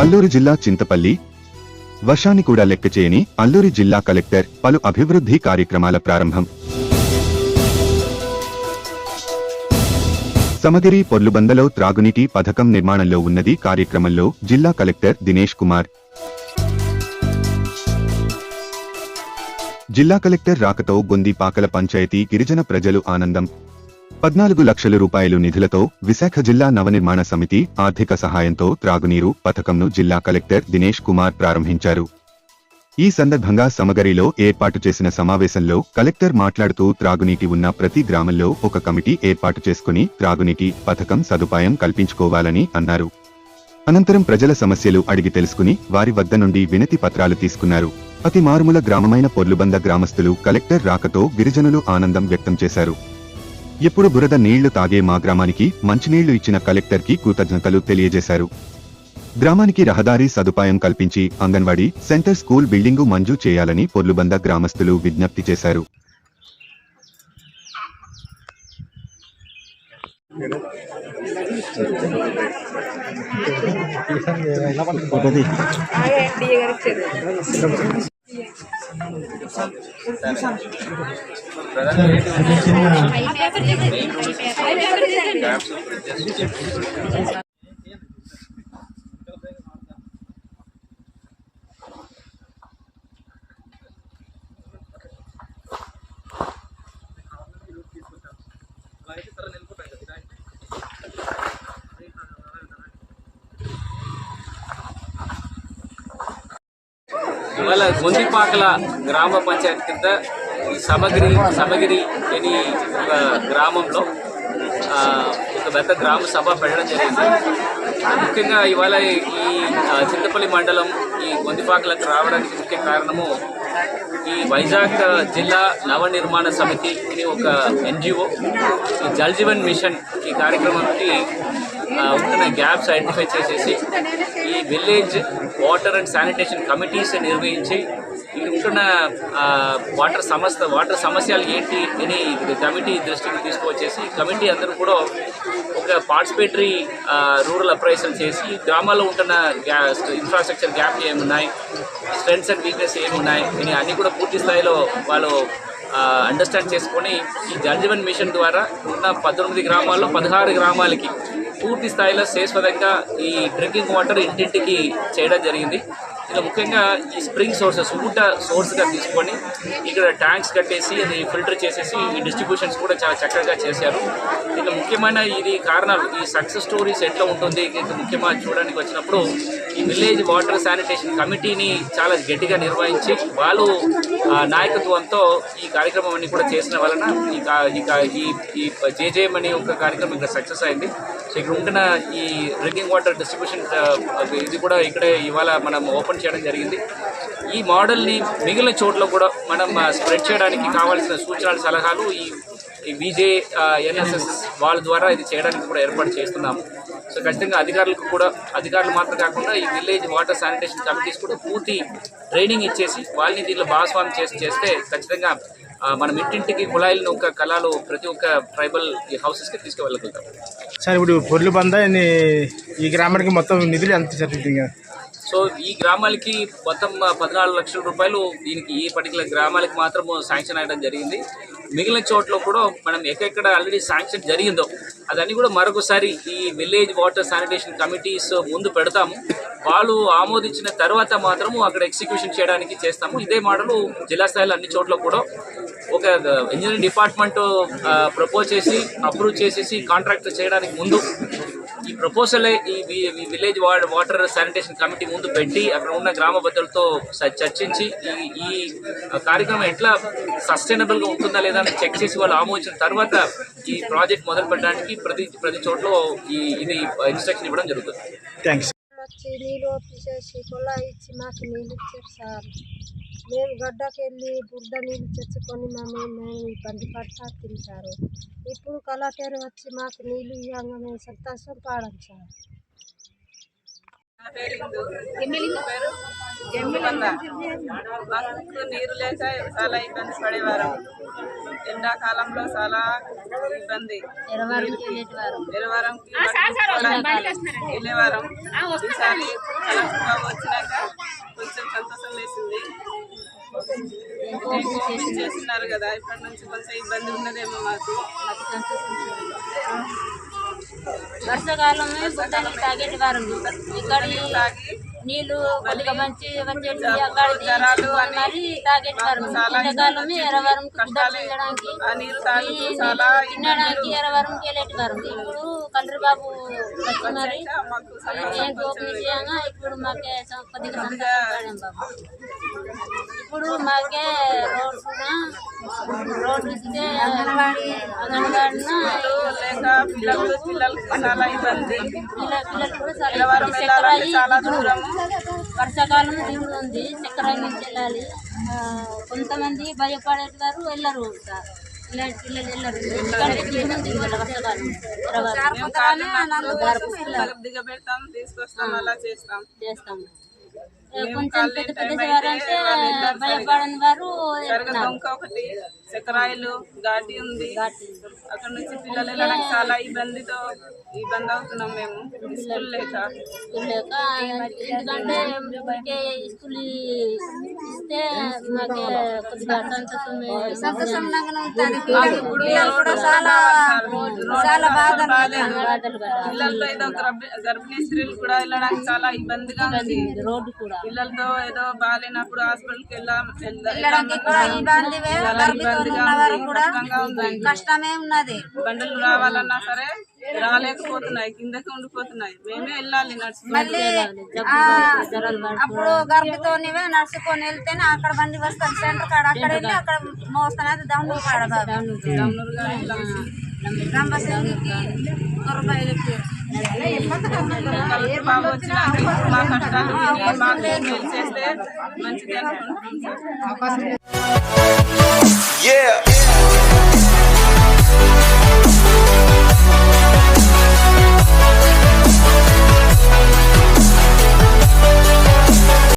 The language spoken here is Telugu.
అల్లూరు జిల్లా చింతపల్లి వర్షాన్ని కూడా లెక్క చేయని అల్లూరి జిల్లా కలెక్టర్ పలు అభివృద్ధి కార్యక్రమాల ప్రారంభం. సమగిరి పొర్లుబందలో త్రాగునీటి పథకం నిర్మాణంలో ఉన్నది కార్యక్రమంలో జిల్లా కలెక్టర్ దినేష్ కుమార్. జిల్లా కలెక్టర్ రాకతో గొందిపాకల పంచాయతీ గిరిజన ప్రజలు ఆనందం. 14 లక్షల రూపాయలు నిధులతో విశాఖ జిల్లా నవనిర్మాణ సమితి ఆర్థిక సహాయంతో త్రాగునీరు పథకంను జిల్లా కలెక్టర్ దినేష్ కుమార్ ప్రారంభించారు. ఈ సందర్భంగా సమగరిలో ఏర్పాటు చేసిన సమావేశంలో కలెక్టర్ మాట్లాడుతూ త్రాగునీటి ఉన్న ప్రతి గ్రామంలో ఒక కమిటీ ఏర్పాటు చేసుకుని త్రాగునీటి పథకం సదుపాయం కల్పించుకోవాలని అన్నారు. అనంతరం ప్రజల సమస్యలు అడిగి తెలుసుకుని వారి వద్ద నుండి వినతి పత్రాలు తీసుకున్నారు. అతి మారుమూల గ్రామమైన పొర్లుబంద గ్రామస్తులు కలెక్టర్ రాకతో గిరిజనులు ఆనందం వ్యక్తం చేశారు. ఎప్పుడు బురద నీళ్లు తాగే మా గ్రామానికి మంచినీళ్లు ఇచ్చిన కలెక్టర్కి కృతజ్ఞతలు తెలియజేశారు. గ్రామానికి రహదారి సదుపాయం కల్పించి అంగన్వాడీ సెంటర్ స్కూల్ బిల్డింగు మంజూరు చేయాలని పొర్లుబంద గ్రామస్తులు విజ్ఞప్తి చేశారు. ఇవాళ గొందిపాకల గ్రామ పంచాయతీ కింద సమగిరి అని ఒక గ్రామంలో ఒక పెద్ద గ్రామ సభ పెట్టడం జరిగింది. ముఖ్యంగా ఇవాళ ఈ చింతపల్లి మండలం ఈ గొందిపాకలకు రావడానికి ముఖ్య కారణము ఈ వైజాగ్ జిల్లా నవనిర్మాణ సమితి అని ఒక ఎన్జిఓ ఈ జల్ జీవన్ మిషన్ ఈ కార్యక్రమానికి ఉంటున్న గ్యాప్స్ ఐడెంటిఫై చేసేసి ఈ village water and sanitation committees నిర్వహించి ఇక్కడ ఉంటున్న వాటర్ సమస్యలు ఏంటి అని కమిటీ దృష్టికి తీసుకువచ్చేసి కమిటీ అందరూ కూడా ఒక పార్టిసిపేటరీ రూరల్ అప్రైజల్ చేసి గ్రామాల్లో ఉంటున్న ఇన్ఫ్రాస్ట్రక్చర్ గ్యాప్ ఏమున్నాయి, స్ట్రెంగ్స్ అండ్ వీక్నెస్ ఏమున్నాయి అని అన్నీ కూడా పూర్తి స్థాయిలో వాళ్ళు అండర్స్టాండ్ చేసుకొని ఈ జల్ జీవన్ మిషన్ ద్వారా ఉన్న 19 గ్రామాల్లో 16 గ్రామాలకి పూర్తి స్థాయిలో శాశ్వతంగా ఈ డ్రింకింగ్ వాటర్ ఇంటింటికి చేయడం జరిగింది. ఇలా ముఖ్యంగా ఈ స్ప్రింగ్ సోర్సెస్ ఊట సోర్స్గా తీసుకొని ఇక్కడ ట్యాంక్స్ కట్టేసి అది ఫిల్టర్ చేసేసి ఈ డిస్ట్రిబ్యూషన్స్ కూడా చాలా చక్కగా చేశారు. ఇలా ముఖ్యమైన ఇది కారణాలు ఈ సక్సెస్ స్టోరీస్ ఎట్లా ఉంటుంది ముఖ్యమైన చూడడానికి వచ్చినప్పుడు ఈ విలేజ్ వాటర్ శానిటేషన్ కమిటీని చాలా గట్టిగా నిర్వహించి వాళ్ళు నాయకత్వంతో ఈ కార్యక్రమం అన్ని కూడా చేసిన వలన ఈ జేజేఎం అనే ఒక కార్యక్రమం ఇక్కడ సక్సెస్ అయింది. సో ఇక్కడ ఉంటున్న ఈ డ్రింకింగ్ వాటర్ డిస్ట్రిబ్యూషన్ ఇది కూడా ఇక్కడే ఇవాళ మనం ఓపెన్ చేయడం జరిగింది. ఈ మోడల్ని మిగిలిన చోట్ల కూడా మనం స్ప్రెడ్ చేయడానికి కావాల్సిన సూచనలు సలహాలు ఈ విజే ఎన్ఎస్ఎస్ వాళ్ళ ద్వారా ఇది చేయడానికి కూడా ఏర్పాటు చేస్తున్నాము. సో ఖచ్చితంగా అధికారులు మాత్రం కాకుండా ఈ విలేజ్ వాటర్ శానిటేషన్ కమిటీస్ కూడా పూర్తి ట్రైనింగ్ ఇచ్చేసి వాళ్ళని దీనిలో భాగస్వామ్యం చేస్తే ఖచ్చితంగా మనం ఇంటింటికి కుళాయిలను ఒక కళలు ప్రతి ఒక్క ట్రైబల్ హౌసెస్కి తీసుకువెళ్ళగలుగుతాం. సార్ ఇప్పుడు పొర్లుబంద ఈ గ్రామానికి మొత్తం నిధులు ఎంత జరుగుతుంది? సో ఈ గ్రామాలకి మొత్తం 14 లక్షల రూపాయలు దీనికి ఈ పర్టికులర్ గ్రామాలకి మాత్రం శాంక్షన్ అయ్యడం జరిగింది. మిగిలిన చోట్ల కూడా మనం ఎక్కడెక్కడ ఆల్రెడీ శాంక్షన్ జరిగిందో అదన్నీ కూడా మరొకసారి ఈ విలేజ్ వాటర్ శానిటేషన్ కమిటీస్ ముందు పెడతాము. వాళ్ళు ఆమోదించిన తర్వాత మాత్రము అక్కడ ఎగ్జిక్యూషన్ చేయడానికి చేస్తాము. ఇదే మోడల్ జిల్లా స్థాయిలో అన్ని చోట్ల కూడా ఒక ఇంజనీరింగ్ డిపార్ట్మెంట్ ప్రపోజ్ చేసి అప్రూవ్ చేసేసి కాంట్రాక్ట్ చేయడానికి ముందు ఈ ప్రపోజల్ ఈ విలేజ్ వాటర్ శానిటేషన్ కమిటీ ముందు పెట్టి అక్కడ ఉన్న గ్రామ పెద్దలతో చర్చించి ఈ కార్యక్రమం ఎట్లా సస్టైనబుల్గా ఉంటుందా లేదా అని చెక్ చేసి వాళ్ళు ఆమోదించిన తర్వాత ఈ ప్రాజెక్ట్ మొదలు పెట్టడానికి ప్రతి చోట్ల ఇది ఇన్స్ట్రక్షన్ ఇవ్వడం జరుగుతుంది. థ్యాంక్స్. నీళ్ళు తీసేసి కొల్లాయి ఇచ్చి మాకు నీళ్ళు ఇచ్చారు సార్. మేము గడ్డకి వెళ్ళి బురద నీళ్ళు తెచ్చుకొని మేము ఇబ్బంది పడతా తింటారు. ఇప్పుడు కళాకారు వచ్చి మాకు నీళ్ళు ఇవ్వంగా మేము సంతోషం పాడాం సార్. మాకు నీరు లేక చాలా ఇబ్బంది పడేవారు. ఎండాకాలంలో చాలా ఇబ్బంది. ఎరవరంకి వెళ్ళేవారం. ఈసారి కలెక్టర్ బాబు వచ్చినాక కొంచెం సంతోషం వేసింది. కోపింగ్ చేస్తున్నారు కదా, ఇప్పటి నుంచి కొంచెం ఇబ్బంది ఉన్నదేమో మాకు. వర్షాకాలమే బుట్టని తాగేటి వారం ఇక్కడ నీళ్లు కొద్దిగా మంచి వచ్చేటి అక్కడ మరి తాగేటి వారం ఎండాకాలమే ఎరవరం తినడానికి తినడానికి ఎరవరంకి వెళ్ళేటి వారం. ఇప్పుడు కలెక్టర్ బాబు వచ్చి మరి ఏం కోపం చేయంగా ఇప్పుడు మాకే కొద్దిగా సంతోషపడాం బాబు. ఇప్పుడు మాకే రోడ్డు ఇస్తే అంగన్వాడిన లేక పిల్లలకి చాలా ఇబ్బంది. పిల్లలు కూడా చాలా వర్షాకాలం దిగుడు ఉంది, చక్రాయి నుంచి వెళ్ళాలి. కొంతమంది భయపడేవారు వెళ్ళరు సార్, ఇలాంటి పిల్లలు వెళ్ళరు ఎందుకంటే దిగుడు ఉంది ఇవాళ వర్షాకాలం. దిగబెడతాం, తీసుకొస్తాం, అలా చేస్తాం. కొంచెం పెద్ద పెద్ద అంటే భయపడని వారు ఒకటి చక్రాయిలు ఘాటి ఉంది, అక్కడ నుంచి పిల్లలు వెళ్ళడానికి చాలా ఇబ్బంది అవుతున్నాం మేము స్కూల్ లేక. ఎందుకంటే స్కూల్ ఇస్తే మాకు కొద్దిగా పిల్లలతో ఏదో గర్భిణీ స్త్రీలు కూడా వెళ్ళడానికి చాలా ఇబ్బందిగా ఉంది. రోడ్డు కూడా పిల్లలతో ఏదో బాగాలేనప్పుడు హాస్పిటల్కి కష్టమే ఉన్నది. బండ్లు రావాలన్నా సరే రాలేకపోతున్నాయి, కిందకి ఉండిపోతున్నాయి. మేమే వెళ్ళాలి మళ్ళీ అప్పుడు గర్భితోనివే నడుచుకొని వెళ్తేనే అక్కడ బండి వస్తుంది సెంటర్ కాడ, అక్కడ వెళ్ళి అక్కడ మోస్తానది దమ్ముడు కాడ బాబు వచ్చినాక మా కష్టాలు మాకు చేస్తే మంచిది అనుకుంటున్నాం.